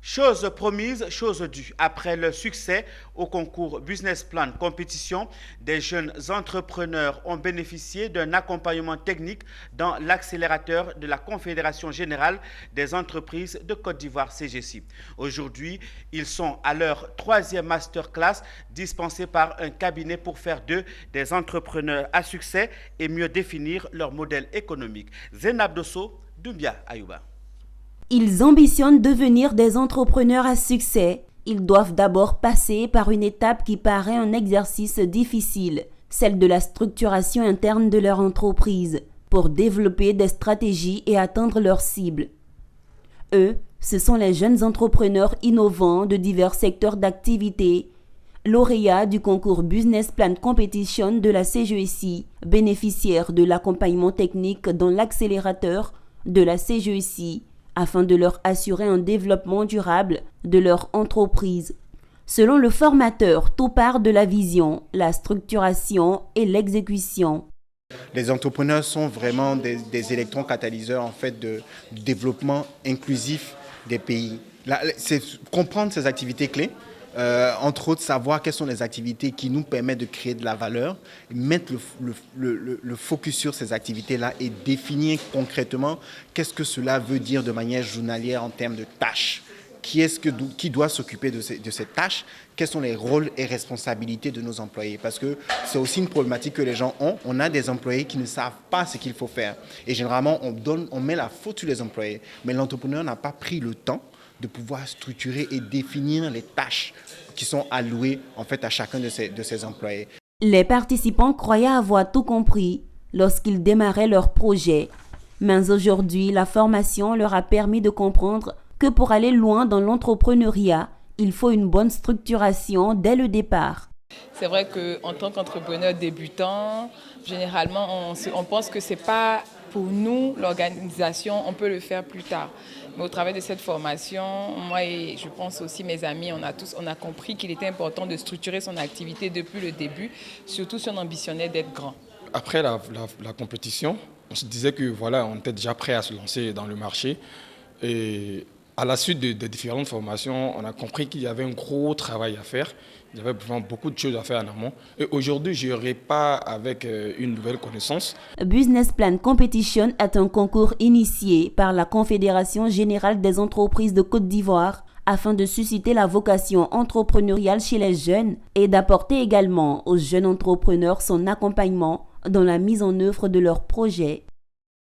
Chose promise, chose due. Après le succès au concours Business Plan Compétition, des jeunes entrepreneurs ont bénéficié d'un accompagnement technique dans l'accélérateur de la Confédération générale des entreprises de Côte d'Ivoire CGC. Aujourd'hui, ils sont à leur troisième masterclass dispensée par un cabinet pour faire d'eux des entrepreneurs à succès et mieux définir leur modèle économique. Zenab Dosso, Doumbia Ayouba. Ils ambitionnent devenir des entrepreneurs à succès. Ils doivent d'abord passer par une étape qui paraît un exercice difficile, celle de la structuration interne de leur entreprise, pour développer des stratégies et atteindre leurs cibles. Eux, ce sont les jeunes entrepreneurs innovants de divers secteurs d'activité, lauréats du concours Business Plan Competition de la CGECI, bénéficiaires de l'accompagnement technique dans l'accélérateur de la CGECI, afin de leur assurer un développement durable de leur entreprise. Selon le formateur, tout part de la vision, la structuration et l'exécution. Les entrepreneurs sont vraiment des électrons catalyseurs en fait, du développement inclusif des pays. Là, c'est comprendre ces activités clés, entre autres savoir quelles sont les activités qui nous permettent de créer de la valeur, mettre le focus sur ces activités-là et définir concrètement qu'est-ce que cela veut dire de manière journalière en termes de tâches. Qui doit s'occuper de ces tâches? Quels sont les rôles et responsabilités de nos employés? Parce que c'est aussi une problématique que les gens ont. On a des employés qui ne savent pas ce qu'il faut faire. Et généralement, on met la faute sur les employés. Mais l'entrepreneur n'a pas pris le temps de pouvoir structurer et définir les tâches qui sont allouées en fait, à chacun de ces employés. Les participants croyaient avoir tout compris lorsqu'ils démarraient leur projet. Mais aujourd'hui, la formation leur a permis de comprendre que pour aller loin dans l'entrepreneuriat, il faut une bonne structuration dès le départ. C'est vrai qu'en tant qu'entrepreneur débutant, généralement, on pense que ce n'est pas pour nous, l'organisation, on peut le faire plus tard. Mais au travers de cette formation, moi et je pense aussi mes amis, on a compris qu'il était important de structurer son activité depuis le début, surtout si on ambitionnait d'être grand. Après la compétition, on se disait que voilà, on était déjà prêt à se lancer dans le marché. Et à la suite de différentes formations, on a compris qu'il y avait un gros travail à faire. Il y avait vraiment beaucoup de choses à faire en amont. Et aujourd'hui, je repars avec une nouvelle connaissance. Business Plan Competition est un concours initié par la Confédération générale des entreprises de Côte d'Ivoire afin de susciter la vocation entrepreneuriale chez les jeunes et d'apporter également aux jeunes entrepreneurs son accompagnement dans la mise en œuvre de leurs projets.